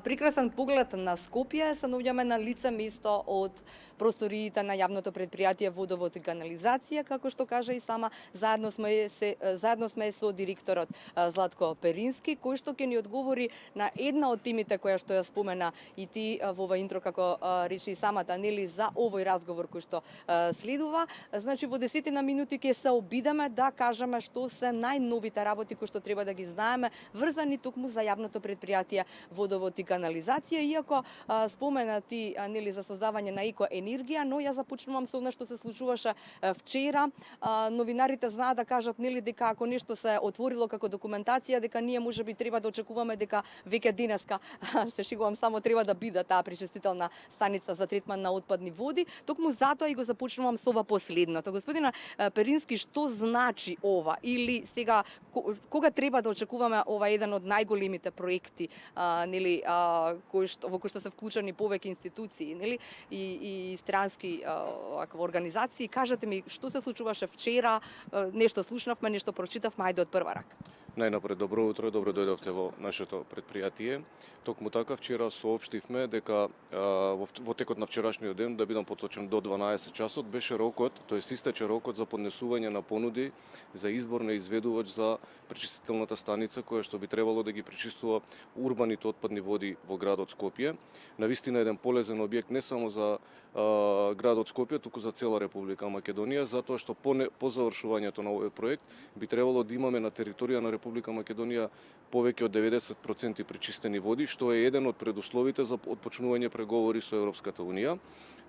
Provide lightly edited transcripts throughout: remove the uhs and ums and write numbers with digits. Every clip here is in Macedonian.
Прекрасен поглед на Скопје, се наоѓаме на лице место од просториите на јавното предпријатие Водовод и канализација, како што кажа и сама, заедно сме со директорот Златко Перински, кој што ќе ни одговори на една од темите која што ја спомена и ти во ова интро, како речи и самата, нели, за овој разговор кој што следува. Значи, во 10 минути ќе се обидеме да кажеме што се најновите работи кои што треба да ги знаеме, врзани токму за јавното предпријатие Водовод и канализација, иако спомена ти, нели, за создавање на екоенергија, но ја започнувам со она што се случуваше вчера. Новинарите знаат да кажат, нели, дека ако нешто се отворило како документација, дека ние можеби треба да очекуваме дека веќе денеска, се шегувам, само треба да биде таа пречистителна станица за третман на отпадни води. Токму затоа и го започнувам со ова последното. Господина Перински, што значи ова? Или сега кога треба да очекуваме ова еден од најголемите проекти, нели, во кој што се вклучени повеќе институции, нели, и странски организации. Кажете ми, што се случуваше вчера? Нешто слушнавме, нешто прочитавме, ајде од прва рака. Најнапред, добро утро, добро дојдовте во нашето предпријатие. Токму така, вчера соопштивме дека во текот на вчерашниот ден, да бидам поточен, до 12 часот, беше рокот, тоест истече рокот за поднесување на понуди за избор на изведувач за пречистителната станица, која што би требало да ги пречистува урбаните отпадни води во градот Скопје. Навистина еден полезен објект не само за градот Скопје, туку за цела Република Македонија, затоа што по завршувањето на овој проект би требало да имаме на територија на Република Македонија повеќе од 90% пречистени води, што е еден од предусловите за отпочнување преговори со Европската Унија.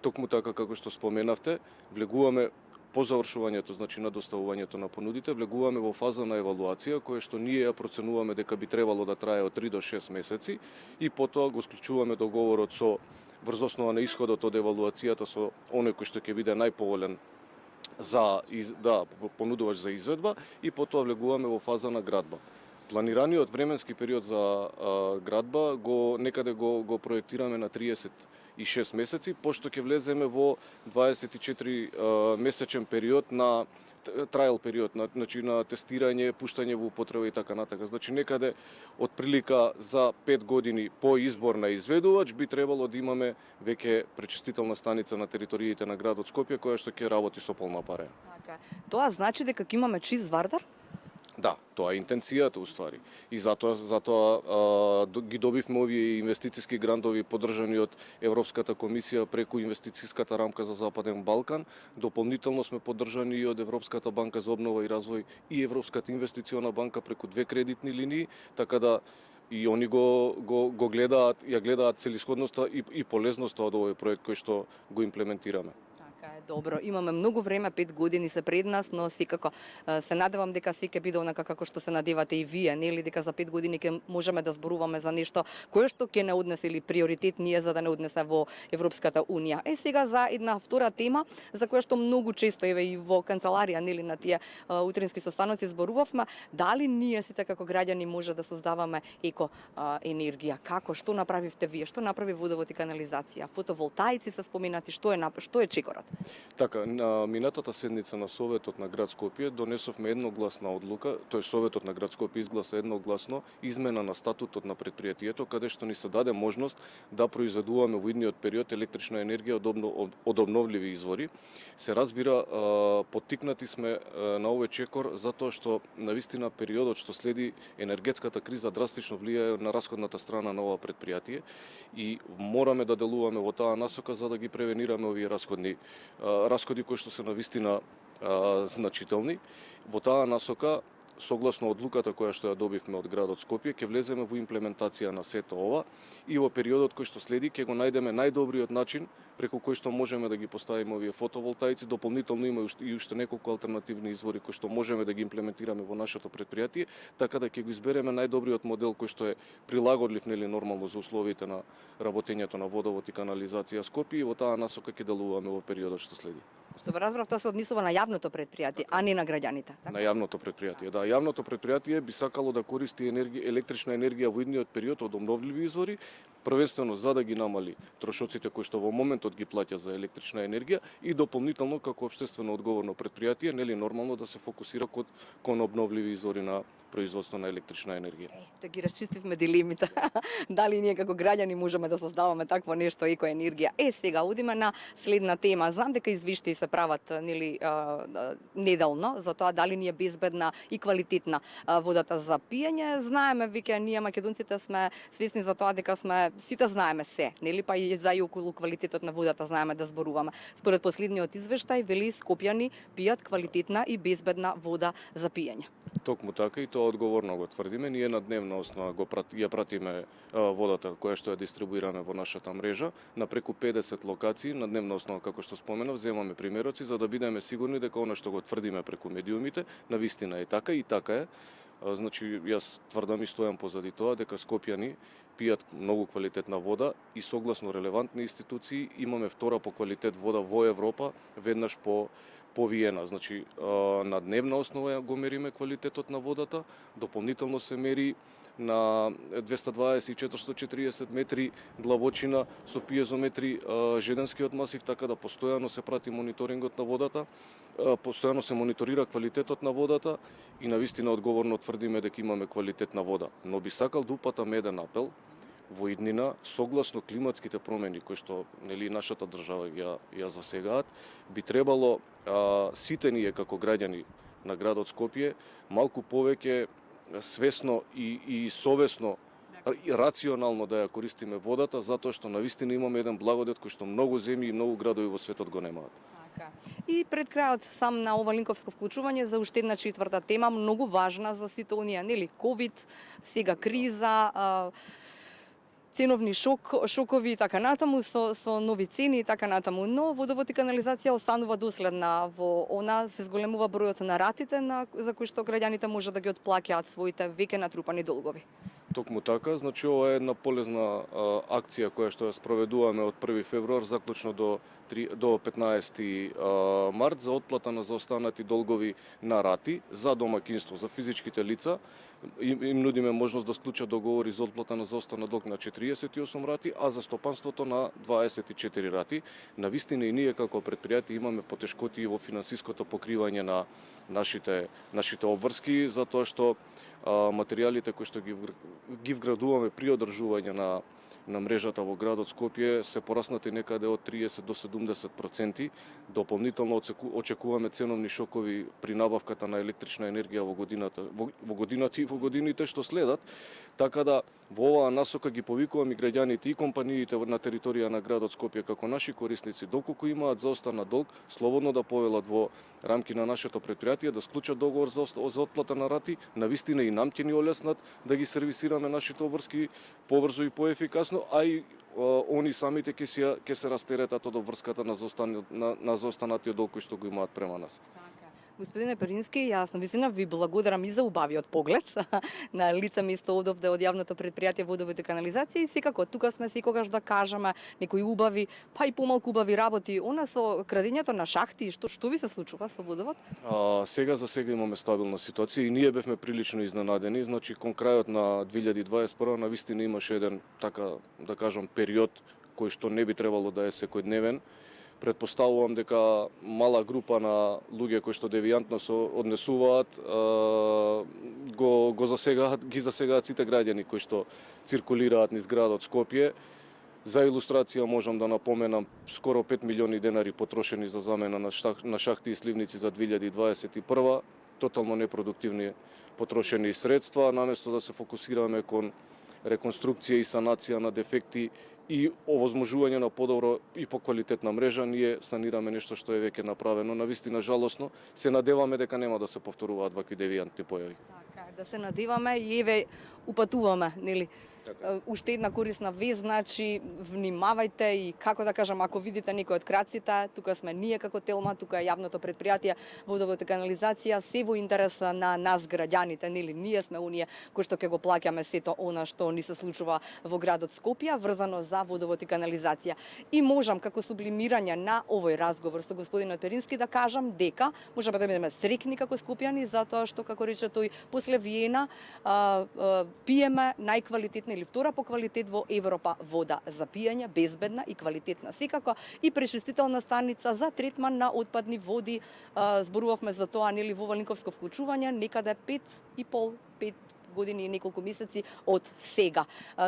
Токму така, како што споменавте, влегуваме по завршувањето, значи на доставувањето на понудите, влегуваме во фаза на евалуација, која што ние ја проценуваме дека би требало да трае од 3 до 6 месеци, и потоа го склучуваме договорот со врз основа на исходот од евалуацијата со оној кој што ќе биде најповолен за понудувач за изведба, и потоа влегуваме во фаза на градба. Планираниот временски период за градба некаде го проектираме на 36 месеци, пошто ќе влеземе во 24 месечен период на трајал период, значи на тестирање, пуштање во употреба и така натака. Значи некаде од прилика за 5 години по избор на изведувач би требало да имаме веќе пречистителна станица на териториите на градот Скопје, која што ќе работи со полна пареја. Така. Тоа значи дека ќе имаме чист Вардар? Да, тоа е интенцијата уствари. И затоа ги добивме овие инвестициски грантови поддржани од Европската комисија преку инвестицијската рамка за Западен Балкан. Дополнително сме поддржани и од Европската банка за обнова и развој и Европската инвестициона банка преку 2 кредитни линии, така да и они го гледаат целисходноста и полезноста од овој проект кој што го имплементираме. Така е, добро. Имаме многу време, 5 години се пред нас, но секако се надевам дека се ќе биде онака како што се надевате и вие, нели, дека за 5 години ќе можеме да зборуваме за нешто кое што ќе не однесе или приоритет ние за да не однесе во Европската Унија. Сега за една втора тема за која што многу често еве и во канцеларија, нели, на тие утрински состаноци зборувавме, дали ние сите како граѓани може да создаваме енергија? Како, што направивте вие? Што направи Водовод и канализација? Фотоволтаици се споменати, што е чекорот? Така, на минатата седница на Советот на град Скопје донесовме едногласна одлука, тој Советот на град Скопје изгласа едногласно измена на статутот на предпријатието, каде што ни се даде можност да произведуваме во идниот период електрична енергија од обновливи извори. Се разбира, поттикнати сме на овој чекор затоа што навистина периодот што следи енергетската криза драстично влијае на расходната страна на ова предпријатие и мораме да делуваме во таа насока за да ги превенираме овие расходи кои што се навистина значителни. Во таа насока, согласно одлуката која што ја добивме од градот Скопје, ќе влеземе во имплементација на сето ова и во периодот кој што следи ќе го најдеме најдобриот начин преку кој што можеме да ги поставиме овие фотоволтаици. Дополнително има и уште неколку алтернативни извори кои што можеме да ги имплементираме во нашето предпријатие, така да ќе го избереме најдобриот модел кој што е прилагодлив, нели, нормално за условите на работењето на Водовод и канализација Скопје, и во таа насока ќе делуваме во периодот што следи. Што ве разбрав, тоа се однесува на јавното предпријатие, а не на граѓаните. На јавното предпријатие, да. Јавното предпријатие би сакало да користи електрична енергија во идниот период од обновливи извори, првенствено за да ги намали трошоците кои што во моментот ги плаќа за електрична енергија и дополнително како општествено одговорно предпријатие, нели нормално да се фокусира кон обновливи извори на производство на електрична енергија. Да ги расчистивме дилемите. Дали ние како граѓани можеме да создаваме такво нешто екоенергија? Сега одиме на следна тема. Знам дека извиштаи се прават нели неделно за тоа дали ни е безбедна и квалитетна водата за пиење. Знаеме веќе ние македонците сме свесни за тоа дека сите знаеме се, нели па и за и околу квалитетот на водата знаеме да зборуваме. Според последниот извештај вели Скопјани пијат квалитетна и безбедна вода за пиење. Токму така и тоа одговорно го тврдиме. Ние на дневна основа ја пратиме водата која што ја дистрибуираме во нашата мрежа на преку 50 локации на дневна основа, како што споменав, земаме примероци за да бидеме сигурни дека она што го тврдиме преку медиумите навистина е така и така е. Значи, јас тврдам и стојам позади тоа дека Скопјани пијат многу квалитетна вода и согласно релевантни институции имаме втора по квалитет вода во Европа, веднаш по Виена. Значи, на дневна основа го мериме квалитетот на водата, дополнително се мери на 220 и 440 метри длабочина со пиезометри жеденскиот масив, така да постојано се прати мониторингот на водата, постојано се мониторира квалитетот на водата и навистина одговорно тврдиме дека имаме квалитетна вода. Но би сакал да упатам еден апел во иднина, согласно климатските промени кои што нели нашата држава ја засегаат, би требало сите ние како граѓани на градот Скопје малку повеќе свесно и совесно и рационално да ја користиме водата, затоа што навистина имаме еден благодет кој што многу земји и многу градови во светот го немаат. И пред крајот сам на ова линковско вклучување за уште една четврта тема, многу важна за сите оние, нели, ковид, сега криза, ценовни шокови и така натаму со нови цени и така натаму, но водовод и канализација останува доследна во она, се зголемува бројот на ратите за кои што граѓаните може да ги отплаќаат своите веќе натрупани долгови. Токму така, значи ова е една полезна акција која што ја спроведуваме од 1 февруар заклучно до 15 март за отплата на заостанати долгови на рати за домаќинство, за физичките лица. Им нудиме можност да склучат договори за отплата на заостанат долг на 48 рати, а за стопанството на 24 рати. Навистина и ние како предпријатие имаме потешкоти во финансиското покривање на нашите обврски, затоа што материјалите кои што ги вградуваме при одржување на мрежата во градот Скопје се пораснати некаде од 30 до 70%. Дополнително очекуваме ценовни шокови при набавката на електрична енергија во годината и во годините што следат. Така да во оваа насока ги повикувам и граѓаните и компаниите на територија на градот Скопје како наши корисници, доколку имаат заостанат долг, слободно да повелат во рамки на нашето предпријатие да склучат договор за отплата на рати. Навистина и нам ќе ни олеснат да ги сервисираме нашите обврски побрзо и поефикасно, а и они самите ќе се растеретат од обврската на заостанатиот долг кој што го имаат према нас. Господине Перински, јас навистина ви благодарам и за убавиот поглед на лице место одовде од јавното предпријатие Водовод и канализација и секако тука сме секогаш да кажеме некои убави, па и помалку убави работи. Она со крадењето на шахти, што ви се случува со водовод? Сега за сега имаме стабилна ситуација и ние бевме прилично изненадени. Значи кон крајот на 2021 навистина имаше еден така да кажам период кој што не би требало да е секојдневен. Предпоставувам дека мала група на луѓе кои што девијантно се однесуваат ги засегаат сите граѓани кои што циркулираат низ градот Скопје. За илустрација можам да напоменам скоро 5 милиони денари потрошени за замена на шахти и сливници за 2021, тотално непродуктивни потрошени средства, наместо да се фокусираме кон реконструкција и санација на дефекти и овозможување на подобро и поквалитетна мрежа, ние санираме нешто што е веќе направено. Навистина жалосно, се надеваме дека нема да се повторуваат вакви девијантни појави. Така, да се надеваме и еве упатуваме, нели? Уште една корисна вест, значи внимавајте и како да кажам, ако видите некој од крадците, тука сме ние како Телма, тука е јавното предпријатие Водовод и канализација, се во интерес на нас граѓаните, нели ние сме оние кои што ќе го плаќаме сето она што ни се случува во градот Скопје, врзано за за водовод и канализација. И можам како сублимирање на овој разговор со господинот Перински да кажам дека можеме да бидеме срекни како скопјани затоа што, како рече тој, после Виена пиеме најквалитетна или втора по квалитет во Европа вода за пиење, безбедна и квалитетна секако, и пречистителна станица за третман на отпадни води. Зборувавме за тоа, нели, во Валинковско вклучување некаде 5 години и неколку месеци од сега.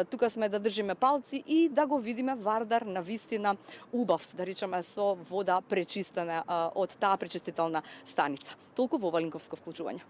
Тука сме да држиме палци и да го видиме Вардар на вистина убав, да речеме, со вода пречистена од таа пречистителна станица. Толку во Валинковско вклучување.